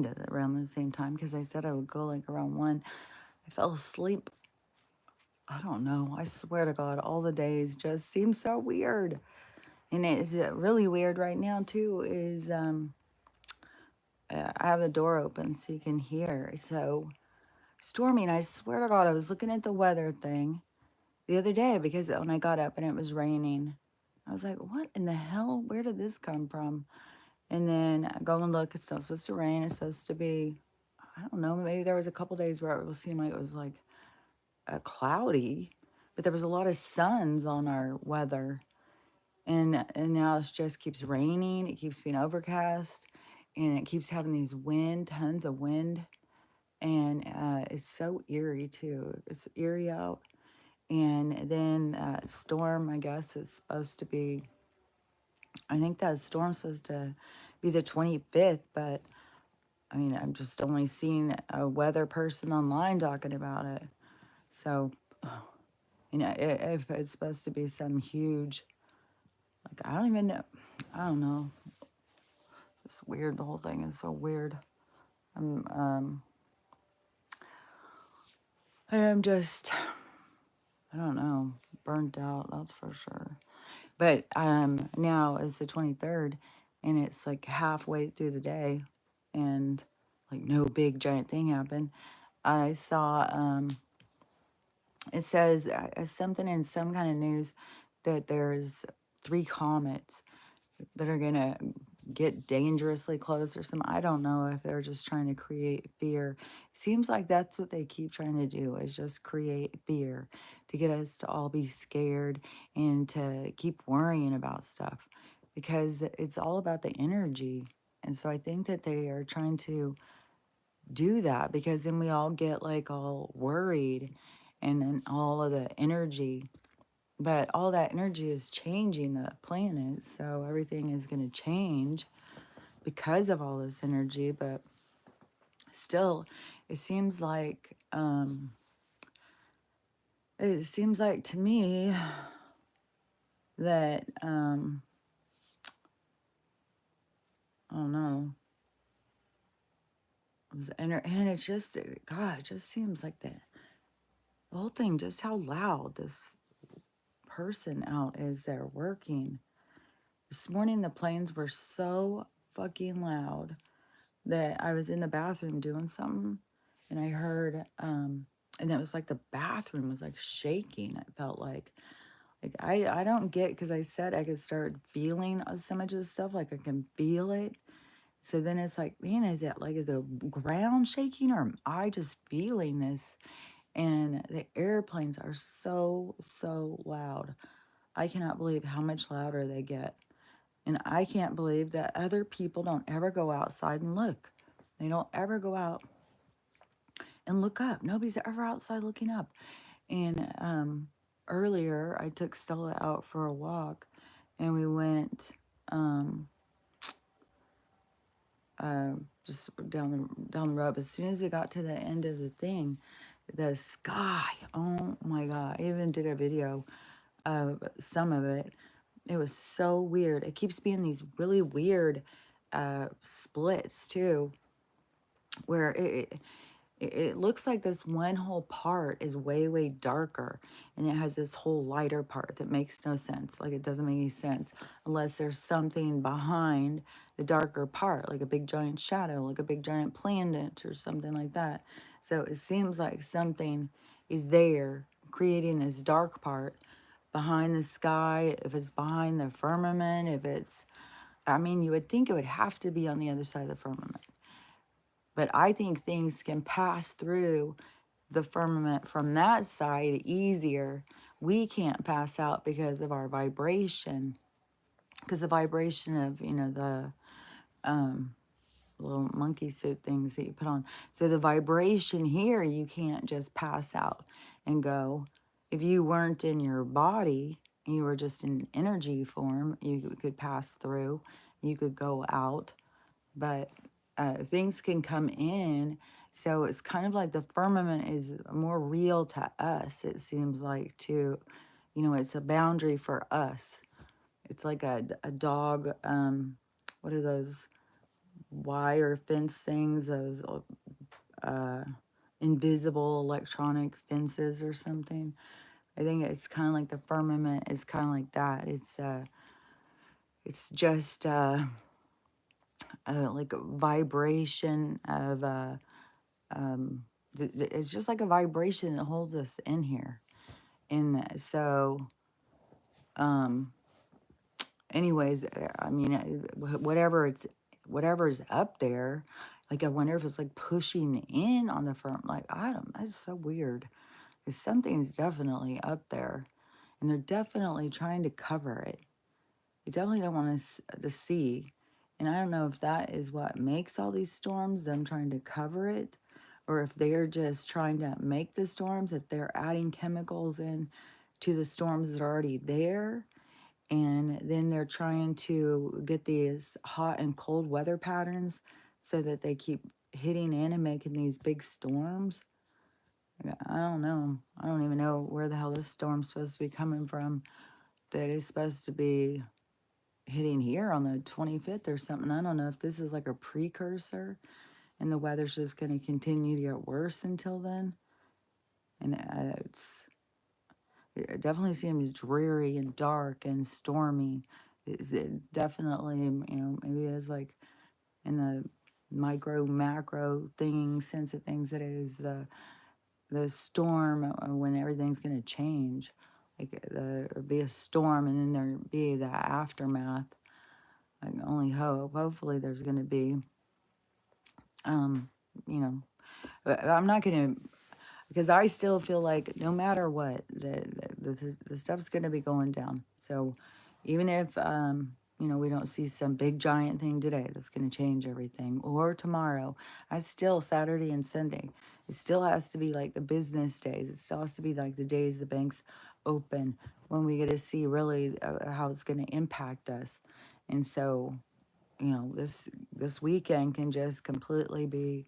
kind of around the same time because I said I would go like around 1. I fell asleep. I don't know. I swear to God, all the days just seem so weird. And it is really weird right now too. Is I have the door open so you can hear. So stormy, and I swear to God, I was looking at the weather thing the other day because when I got up and it was raining, I was like, "What in the hell? Where did this come from?" And then I go and look. It's not supposed to rain. It's supposed to be, I don't know. Maybe there was a couple days where it will seem like it was like cloudy, but there was a lot of suns on our weather. And now it just keeps raining. It keeps being overcast, and it keeps having these wind, tons of wind, and it's so eerie too. It's eerie out, and then storm. I guess is supposed to be. I think that storm's supposed to be the 25th, but I mean, I'm just only seeing a weather person online talking about it. So, if it's supposed to be some huge, like, I don't even know. I don't know. It's weird. The whole thing is so weird. I'm, um, I am just, I don't know, burnt out. That's for sure. But now it's the 23rd, and it's like halfway through the day, and like no big giant thing happened. I saw it says something in some kind of news that there's 3 comets that are gonna get dangerously close or something. I don't know if they're just trying to create fear. Seems like that's what they keep trying to do is just create fear to get us to all be scared and to keep worrying about stuff because it's all about the energy. And so I think that they are trying to do that because then we all get like all worried and then all of the energy, but all that energy is changing the planet, so everything is going to change because of all this energy. But still, it seems like to me that I don't know. And it's just God. It just seems like the whole thing. Just how loud this person out is there working. This morning the planes were so fucking loud that I was in the bathroom doing something and I heard and it was like the bathroom was like shaking. It felt like I don't get because I said I could start feeling so much of this stuff, like I can feel it. So then it's like, man, is the ground shaking or am I just feeling this? And the airplanes are so loud. I cannot believe how much louder they get. And I can't believe that other people don't ever go outside and look. They don't ever go out and look up. Nobody's ever outside looking up. And earlier, I took Stella out for a walk, and we went um, just down the road. As soon as we got to the end of the thing, the sky. Oh my God! I even did a video of some of it. It was so weird. It keeps being these really weird splits too, where it looks like this one whole part is way darker and it has this whole lighter part that makes no sense. Like it doesn't make any sense unless there's something behind the darker part, like a big giant shadow, like a big giant planet or something like that. So it seems like something is there creating this dark part behind the sky, if it's behind the firmament, if it's, I mean, you would think it would have to be on the other side of the firmament. But I think things can pass through the firmament from that side easier. We can't pass out because of our vibration, because the vibration of, the little monkey suit things that you put on. So the vibration here, you can't just pass out and go. If you weren't in your body, you were just in energy form, you could pass through, you could go out, but things can come in. So it's kind of like the firmament is more real to us, it seems like, too. It's a boundary for us. It's like a dog, what are those? wire fence things, those uh, invisible electronic fences or something. I think it's kind of like the firmament is kind of like that. It's just like a vibration of it's just like a vibration that holds us in here. And so, um, anyways, I mean, whatever's up there. Like I wonder if it's like pushing in on the firm. Like I don't. That's so weird. 'Cause something's definitely up there, and they're definitely trying to cover it. You definitely don't want us to see. And I don't know if that is what makes all these storms, them trying to cover it, or if they're just trying to make the storms, if they're adding chemicals in to the storms that are already there. And then they're trying to get these hot and cold weather patterns so that they keep hitting in and making these big storms. Yeah, I don't know. I don't even know where the hell this storm's supposed to be coming from. That is supposed to be hitting here on the 25th or something. I don't know if this is like a precursor and the weather's just going to continue to get worse until then. And it definitely seems dreary and dark and stormy. It definitely, maybe it's like in the micro macro thing sense of things, it is the storm when everything's going to change. Like there'll be a storm and then there'll be the aftermath. I can only hope. Hopefully, there's going to be, um, you know, but I'm not going to, because I still feel like no matter what, the stuff's going to be going down. So even if, we don't see some big giant thing today that's going to change everything, or tomorrow, I still, Saturday and Sunday, it still has to be like the business days. It still has to be like the days the banks open when we get to see really how it's going to impact us. And so, this weekend can just completely be,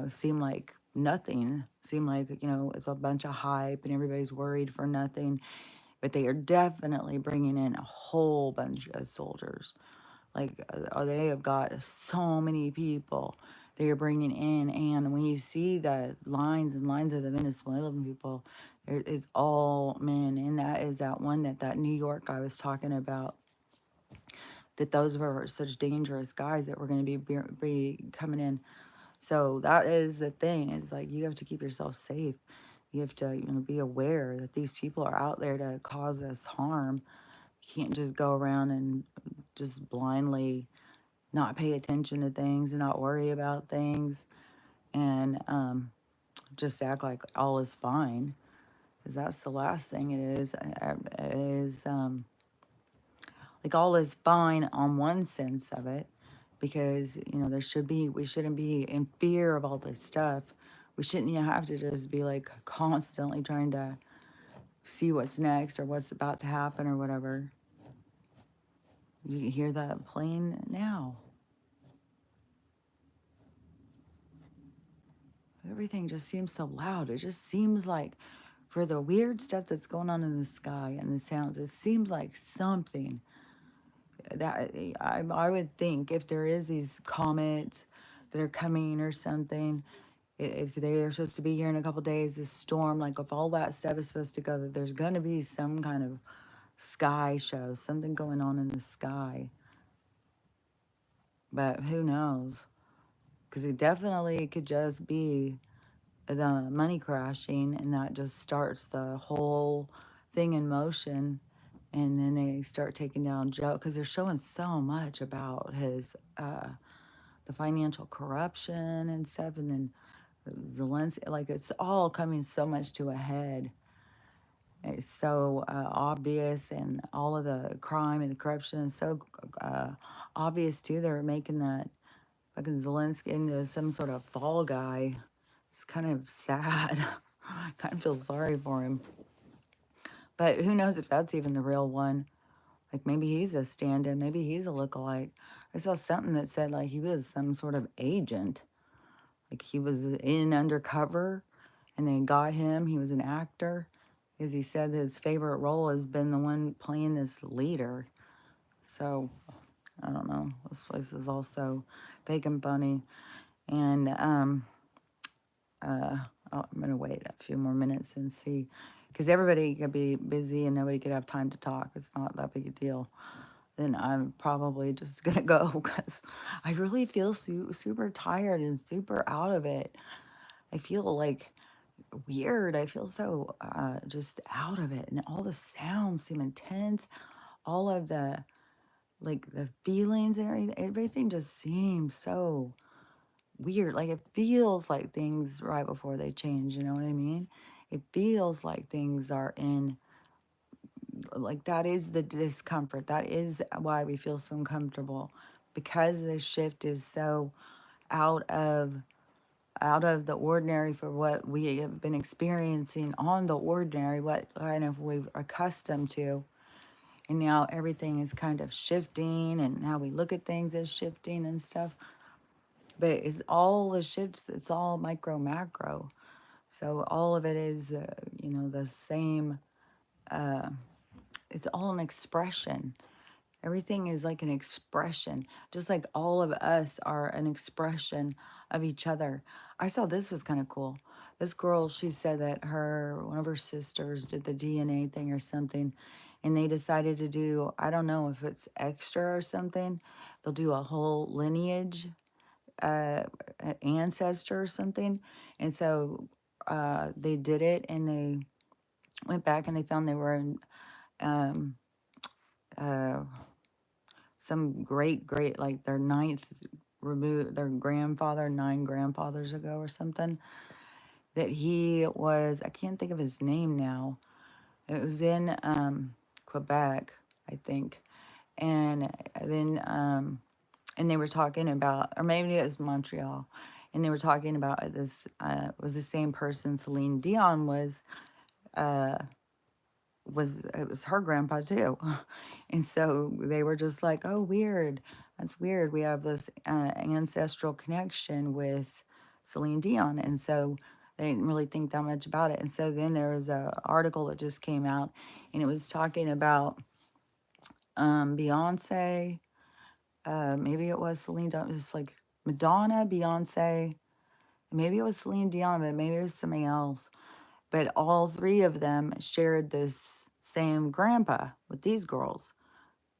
seem like nothing, seem like, it's a bunch of hype and everybody's worried for nothing. But they are definitely bringing in a whole bunch of soldiers. Like, they have got so many people they are bringing in. And when you see the lines and lines of the Venezuelan people, it's all men. And that is that one that New York guy was talking about, that those were such dangerous guys that were going to be coming in. So that is the thing. Is like you have to keep yourself safe. You have to be aware that these people are out there to cause us harm. You can't just go around and just blindly not pay attention to things and not worry about things and just act like all is fine. Because that's the last thing it is. It is like all is fine on one sense of it, because we shouldn't be in fear of all this stuff. We shouldn't have to just be like constantly trying to see what's next or what's about to happen or whatever. You hear that plane now. Everything just seems so loud. It just seems like, for the weird stuff that's going on in the sky and the sounds, it seems like something that I would think, if there is these comets that are coming or something, if they are supposed to be here in a couple days, this storm, like if all that stuff is supposed to go, that there's going to be some kind of sky show, something going on in the sky. But who knows? Because it definitely could just be the money crashing, and that just starts the whole thing in motion. And then they start taking down Joe, because they're showing so much about his the financial corruption and stuff. And then Zelensky, like it's all coming so much to a head. It's so obvious, and all of the crime and the corruption is so obvious too. They're making that fucking Zelensky into some sort of fall guy. It's kind of sad. I kind of feel sorry for him. But who knows if that's even the real one? Like maybe he's a stand-in. Maybe he's a lookalike. I saw something that said like he was some sort of agent. Like he was in undercover and they got him. He was an actor. Because he said his favorite role has been the one playing this leader. So I don't know. This place is also big and funny. And uh, I'm gonna wait a few more minutes and see, because everybody could be busy and nobody could have time to talk. It's not that big a deal. Then I'm probably just gonna go because I really feel super tired and super out of it. I feel like weird. I feel so just out of it, and all the sounds seem intense. All of the like the feelings and everything just seems so weird. Like it feels like things right before they change. You know what I mean? It feels like things are in like that is the discomfort. That is why we feel so uncomfortable because the shift is so out of out of the ordinary for what we have been experiencing on the ordinary, what kind of we've accustomed to. And now everything is kind of shifting and how we look at things is shifting and stuff. But it's all the shifts, it's all micro macro. So all of it is, the same, it's all an expression. Everything is like an expression, just like all of us are an expression of each other. I saw this was kind of cool. This girl, she said that one of her sisters did the DNA thing or something, and they decided to do, I don't know if it's extra or something. They'll do a whole lineage, ancestor or something. And so they did it and they went back and they found they were in uh, some great like their ninth remove their grandfather 9 grandfathers ago or something, that he was, I can't think of his name now. It was in Quebec, I think. And then and they were talking about, or maybe it was Montreal, and they were talking about this was the same person Celine Dion was it was her grandpa too. And so they were just like, oh, weird. That's weird. We have this ancestral connection with Celine Dion. And so they didn't really think that much about it. And so then there was a article that just came out and it was talking about Beyonce. Maybe it was Celine Dion. It was like Madonna, Beyonce. Maybe it was Celine Dion, but maybe it was somebody else. But all three of them shared this same grandpa with these girls.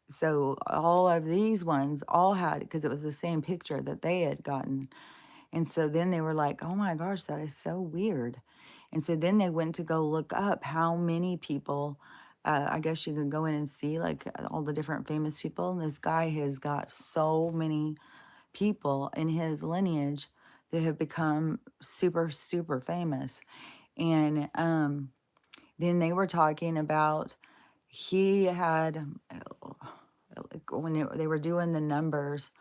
So all of these ones all had, because it was the same picture that they had gotten. And so then they were like, oh my gosh, that is so weird. And so then they went to go look up how many people, I guess you could go in and see like all the different famous people. And this guy has got so many people in his lineage that have become super, super famous. And then they were talking about he had like when they were doing the numbers,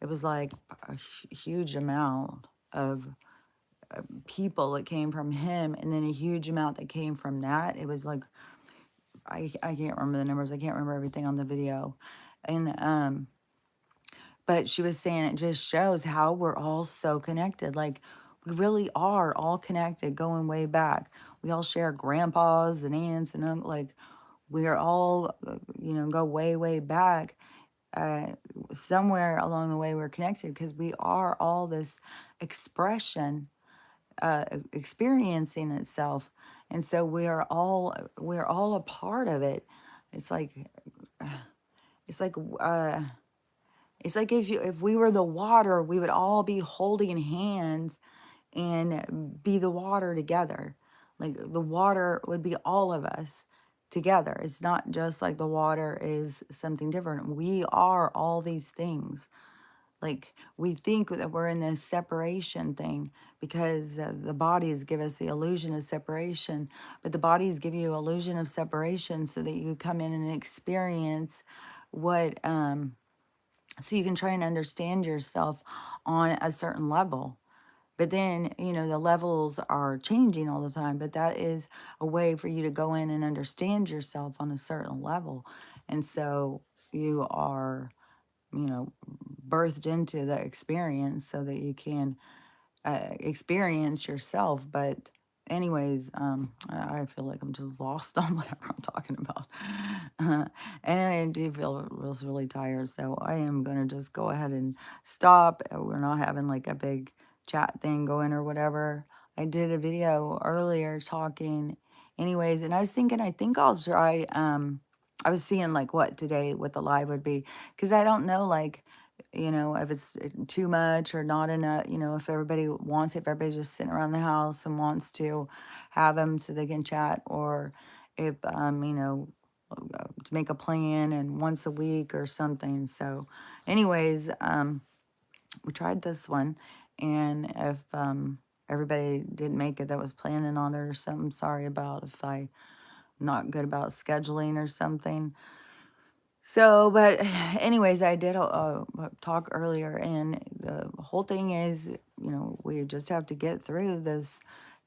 it was like a huge amount of people that came from him, and then a huge amount that came from that. It was like I can't remember the numbers. I can't remember everything on the video, and but she was saying it just shows how we're all so connected. Like we really are all connected, going way back. We all share grandpas and aunts and like we're all go way way back. uh, Somewhere along the way we're connected because we are all this expression experiencing itself, and so we're all a part of it. It's like it's like uh, it's like if we were the water, we would all be holding hands and be the water together. Like the water would be all of us together. It's not just like the water is something different. We are all these things. Like we think that we're in this separation thing because the bodies give us the illusion of separation, but the bodies give you illusion of separation so that you come in and experience what so you can try and understand yourself on a certain level. But then, the levels are changing all the time, but that is a way for you to go in and understand yourself on a certain level. And so you are, birthed into the experience so that you can experience yourself. But anyways, I feel like I'm just lost on whatever I'm talking about. Uh, and I do feel really tired. So I am going to just go ahead and stop. We're not having like a big chat thing going or whatever. I did a video earlier talking, anyways, and I was thinking, I think I'll try. I was seeing like what the live would be, because I don't know, like, if it's too much or not enough, if everybody wants it, if everybody's just sitting around the house and wants to have them so they can chat, or if, to make a plan and once a week or something. So, anyways, we tried this one, and if everybody didn't make it that was planning on it or something, sorry about if I'm not good about scheduling or something. So, but anyways, I did a talk earlier, and the whole thing is, we just have to get through this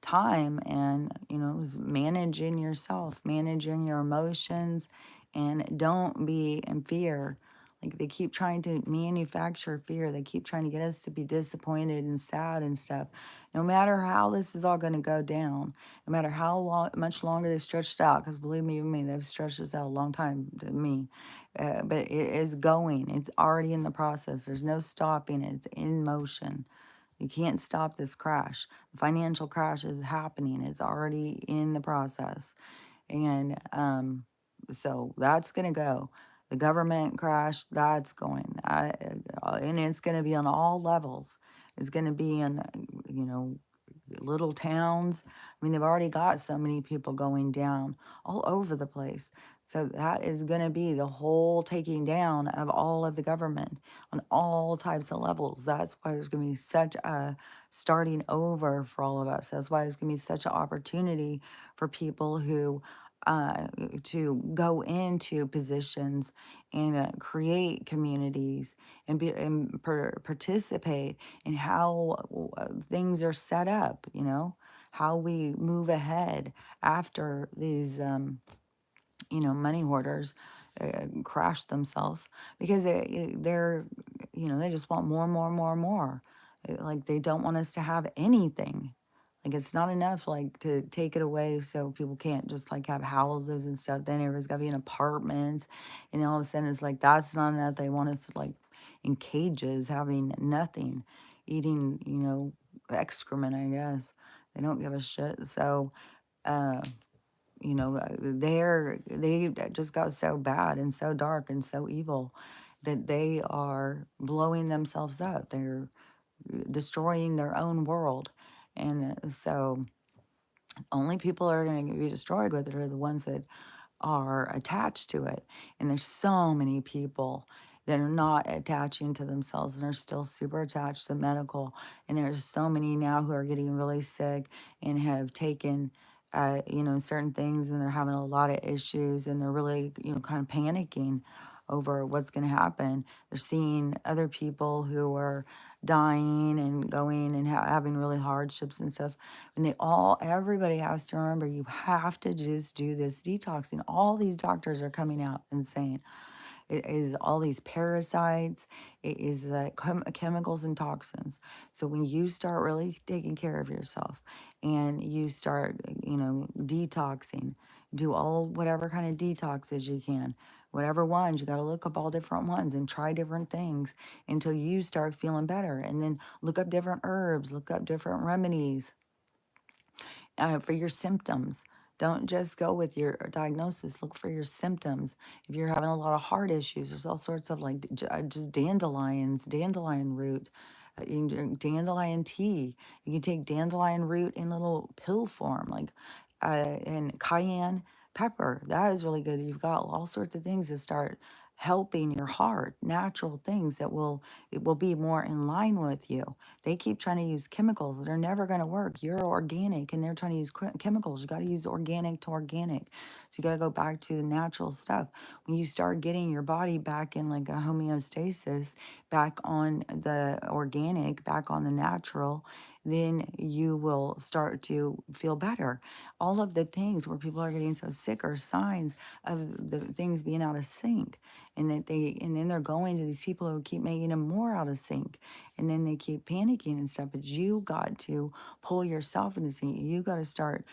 time, and, is managing yourself, managing your emotions, and don't be in fear. Like, they keep trying to manufacture fear. They keep trying to get us to be disappointed and sad and stuff. No matter how this is all going to go down, no matter how much longer they stretched out, because believe me, they've stretched this out a long time to me, but it is going. It's already in the process. There's no stopping it. It's in motion. You can't stop this crash. The financial crash is happening. It's already in the process. And so that's going to go. The government crash, that's going. And it's going to be on all levels. It's going to be in, you know, little towns. I mean, they've already got so many people going down all over the place. So that is going to be the whole taking down of all of the government on all types of levels. That's why there's going to be such a starting over for all of us. That's why there's going to be such an opportunity for people who to go into positions and create communities and participate in how things are set up, how we move ahead after these money hoarders crash themselves, because they're, they just want more, more, more, more. Like, they don't want us to have anything. Like, it's not enough, like, to take it away so people can't just, like, have houses and stuff. Then everybody's got to be in apartments. And then all of a sudden it's like, that's not enough. They want us, like, in cages, having nothing, eating, excrement, I guess. They don't give a shit. So, uh, they just got so bad and so dark and so evil that they are blowing themselves up. They're destroying their own world. And so only people are going to be destroyed with it are the ones that are attached to it. And there's so many people that are not attaching to themselves and are still super attached to medical. And there's so many now who are getting really sick and have taken, certain things, and they're having a lot of issues, and they're really, kind of panicking over what's going to happen. They're seeing other people who are dying and going and having really hardships and stuff. And everybody has to remember, you have to just do this detoxing. All these doctors are coming out and saying it is all these parasites, it is the chemicals and toxins. So when you start really taking care of yourself and you start, detoxing, do all whatever kind of detoxes you can, whatever ones, you got to look up all different ones and try different things until you start feeling better. And then look up different herbs, look up different remedies for your symptoms. Don't just go with your diagnosis. Look for your symptoms. If you're having a lot of heart issues, there's all sorts of, like, just dandelion root. You can drink dandelion tea. You can take dandelion root in little pill form, like, and cayenne pepper. That is really good. You've got all sorts of things to start helping your heart, natural things that it will be more in line with you. They keep trying to use chemicals that are never going to work. You're organic and they're trying to use chemicals. You got to use organic to organic. So you got to go back to the natural stuff. When you start getting your body back in like a homeostasis, back on the organic, back on the natural, then you will start to feel better. All of the things where people are getting so sick are signs of the things being out of sync, and then they're going to these people who keep making them more out of sync, and then they keep panicking and stuff. But you got to pull yourself into sync. You got to start,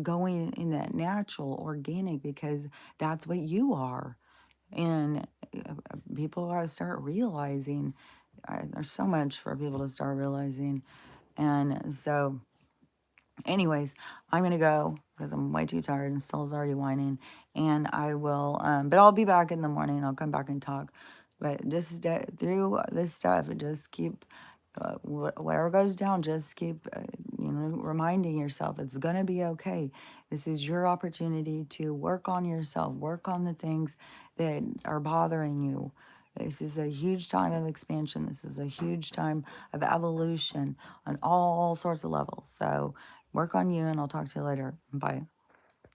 going in that natural, organic, because that's what you are. And people got to start realizing. There's so much for people to start realizing, and so anyways, I'm gonna go because I'm way too tired and Stella's already whining. And I will, but I'll be back in the morning. I'll come back and talk. But just through this stuff, just keep whatever goes down. Just keep, reminding yourself it's gonna be okay. This is your opportunity to work on yourself, work on the things that are bothering you. This is a huge time of expansion. This is a huge time of evolution on all sorts of levels. So work on you, and I'll talk to you later. Bye.